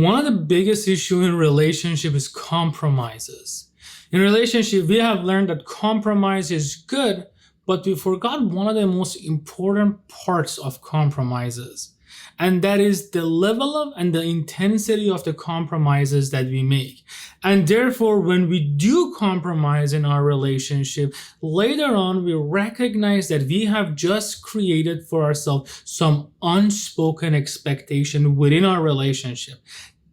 One of the biggest issues in relationship is compromises. In relationship, we have learned that compromise is good, but we forgot one of the most important parts of compromises. And that is the level of and the intensity of the compromises that we make. And therefore, when we do compromise in our relationship, later on, we recognize that we have just created for ourselves some unspoken expectation within our relationship.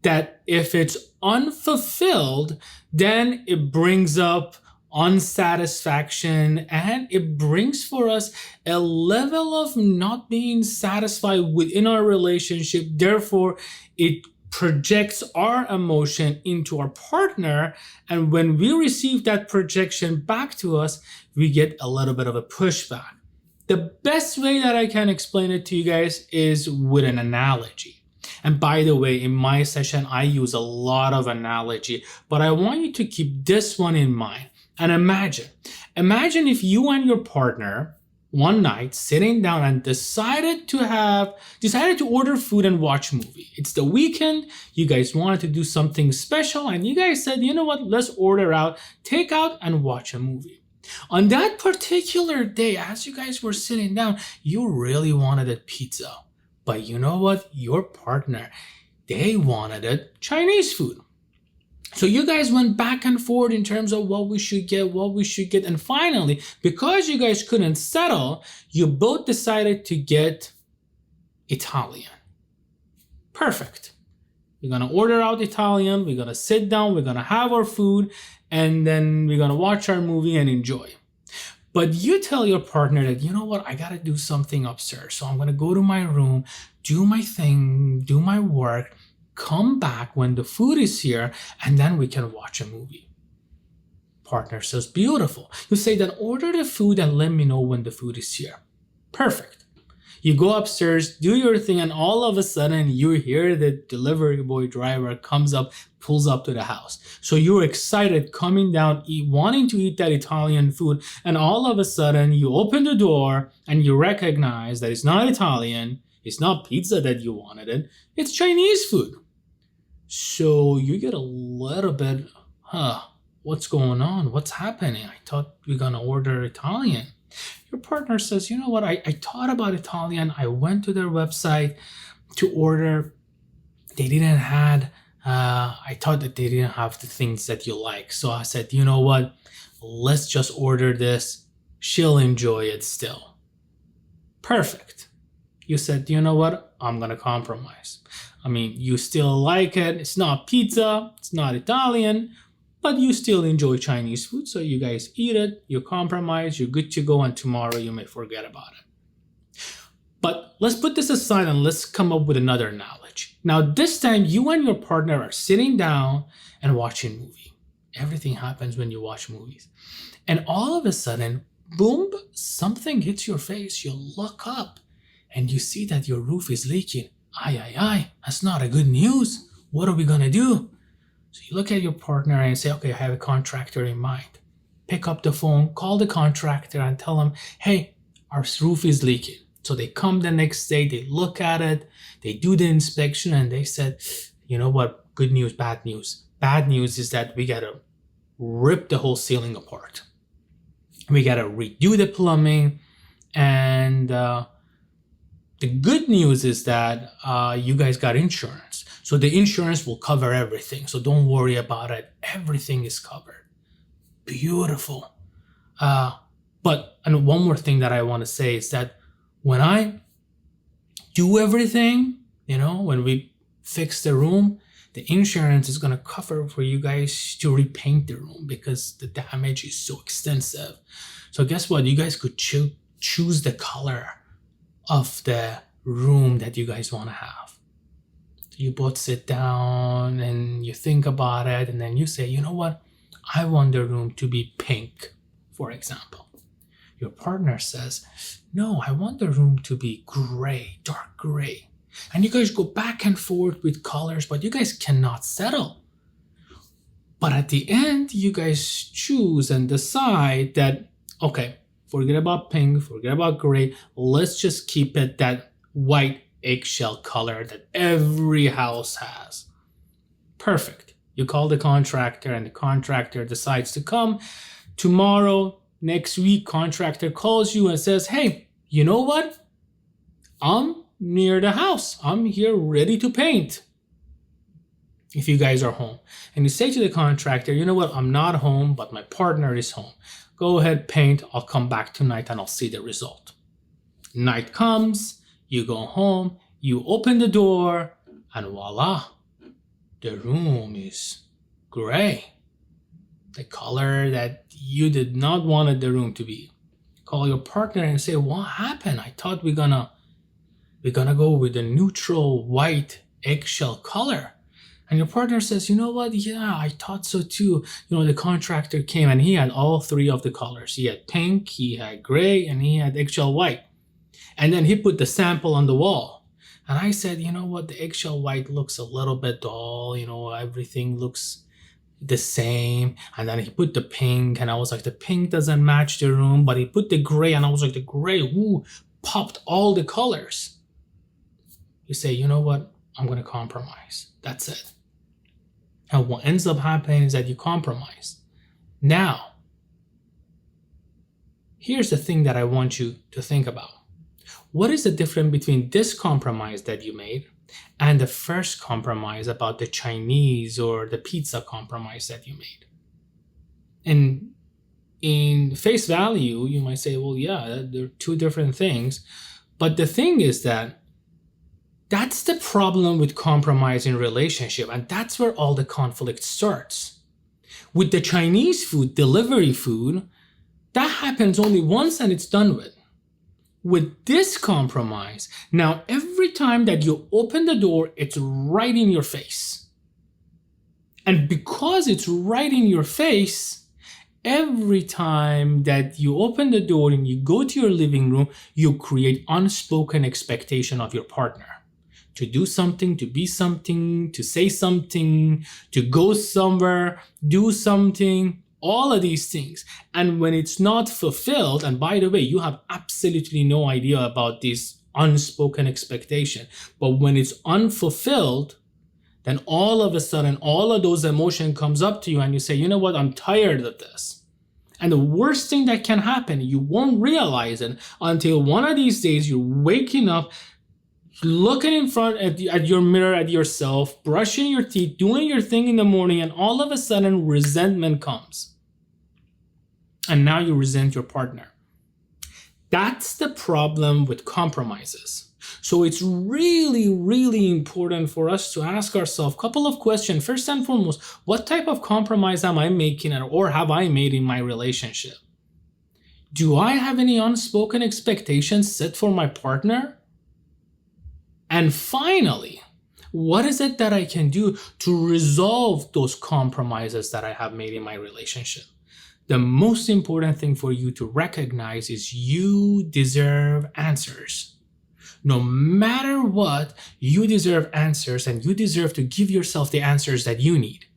That if it's unfulfilled, then it brings up unsatisfaction, and it brings for us a level of not being satisfied within our relationship. Therefore, it projects our emotion into our partner, and when we receive that projection back to us, we get a little bit of a pushback. The best way that I can explain it to you guys is with an analogy. And by the way, in my session, I use a lot of analogy, but I want you to keep this one in mind. And imagine if you and your partner one night sitting down and decided to order food and watch a movie. It's the weekend. You guys wanted to do something special, and you guys said, you know what, let's order out, take out, and watch a movie. On that particular day, as you guys were sitting down, you really wanted a pizza. But you know what? Your partner, they wanted a Chinese food. So you guys went back and forth in terms of what we should get. And finally, because you guys couldn't settle, you both decided to get Italian. Perfect. We're going to order out Italian. We're going to sit down. We're going to have our food. And then we're going to watch our movie and enjoy. But you tell your partner that, you know what, I got to do something upstairs. So I'm going to go to my room, do my thing, do my work, come back when the food is here, and then we can watch a movie. Partner says, beautiful. You say, then order the food and let me know when the food is here. Perfect. You go upstairs, do your thing, and all of a sudden you hear the delivery boy driver comes up, pulls up to the house. So you're excited, coming down, wanting to eat that Italian food, and all of a sudden you open the door and you recognize that it's not Italian, it's not pizza that you wanted, it's Chinese food. So you get a little bit, what's going on? What's happening? I thought we were gonna order Italian. Your partner says, you know what, I thought about Italian. I went to their website to order. They didn't have, I thought that they didn't have the things that you like. So I said, you know what, let's just order this. She'll enjoy it still. Perfect. You said, you know what, I'm going to compromise. I mean, you still like it. It's not pizza. It's not Italian. But you still enjoy Chinese food, so you guys eat it, you compromise, you're good to go, and tomorrow you may forget about it. But let's put this aside and let's come up with another analogy. Now, this time, you and your partner are sitting down and watching a movie. Everything happens when you watch movies. And all of a sudden, boom, something hits your face. You look up and you see that your roof is leaking. Aye, that's not a good news. What are we going to do? So you look at your partner and say, okay, I have a contractor in mind. Pick up the phone, call the contractor and tell them, hey, our roof is leaking. So they come the next day, they look at it, they do the inspection, and they said, you know what, good news, bad news. Bad news is that we got to rip the whole ceiling apart. We got to redo the plumbing. And the good news is that you guys got insurance. So the insurance will cover everything. So don't worry about it. Everything is covered. Beautiful. And one more thing that I want to say is that when I do everything, when we fix the room, the insurance is going to cover for you guys to repaint the room because the damage is so extensive. So guess what? You guys could choose the color of the room that you guys want to have. You both sit down and you think about it, and then you say, you know what, I want the room to be pink, for example. Your partner says, no, I want the room to be gray, dark gray. And you guys go back and forth with colors, but you guys cannot settle. But at the end, you guys choose and decide that, okay, forget about pink, forget about gray, let's just keep it that white eggshell color that every house has. Perfect. You call the contractor and the contractor decides to come. Tomorrow, next week, contractor calls you and says, hey, you know what? I'm near the house. I'm here ready to paint. If you guys are home. And you say to the contractor, you know what? I'm not home, but my partner is home. Go ahead, paint. I'll come back tonight and I'll see the result. Night comes, you go home, you open the door, and voila, the room is gray. The color that you did not want the room to be. Call your partner and say, what happened? I thought we're gonna go with a neutral white eggshell color. And your partner says, you know what? Yeah, I thought so too. The contractor came and he had all three of the colors. He had pink, he had gray, and he had eggshell white. And then he put the sample on the wall. And I said, you know what? The eggshell white looks a little bit dull. Everything looks the same. And then he put the pink, and I was like, the pink doesn't match the room. But he put the gray, and I was like, the gray, popped all the colors. You say, you know what? I'm going to compromise. That's it. And what ends up happening is that you compromise. Now, here's the thing that I want you to think about. What is the difference between this compromise that you made and the first compromise about the Chinese or the pizza compromise that you made? And in face value, you might say, well, yeah, they're two different things. But the thing is that that's the problem with compromise in relationship, and that's where all the conflict starts. With the Chinese food, delivery food, that happens only once and it's done with. With this compromise, now every time that you open the door, it's right in your face. And because it's right in your face, every time that you open the door and you go to your living room, you create unspoken expectation of your partner. To do something, to be something, to say something, to go somewhere, do something, all of these things. And when it's not fulfilled, and by the way, you have absolutely no idea about this unspoken expectation, but when it's unfulfilled, then all of a sudden, all of those emotions comes up to you and you say, you know what, I'm tired of this. And the worst thing that can happen, you won't realize it until one of these days you're waking up, looking in front at your mirror at yourself, brushing your teeth, doing your thing in the morning, and all of a sudden resentment comes. And now you resent your partner. That's the problem with compromises. So it's really, really important for us to ask ourselves a couple of questions. First and foremost, what type of compromise am I making or have I made in my relationship? Do I have any unspoken expectations set for my partner? And finally, what is it that I can do to resolve those compromises that I have made in my relationship? The most important thing for you to recognize is you deserve answers. No matter what, you deserve answers, and you deserve to give yourself the answers that you need.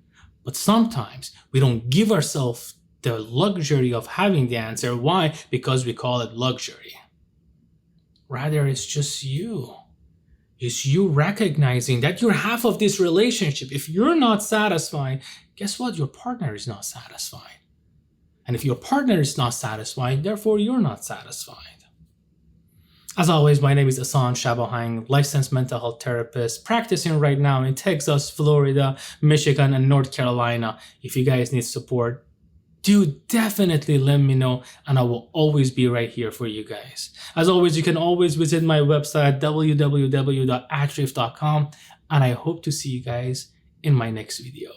But sometimes we don't give ourselves the luxury of having the answer. Why? Because we call it luxury. Rather, it's just you. It's you recognizing that you're half of this relationship. If you're not satisfied, guess what? Your partner is not satisfied. And if your partner is not satisfied, therefore you're not satisfied. As always, my name is Asan Shabahang, licensed mental health therapist, practicing right now in Texas, Florida, Michigan, and North Carolina. If you guys need support, do definitely let me know, and I will always be right here for you guys. As always, you can always visit my website at www.atrif.com, and I hope to see you guys in my next video.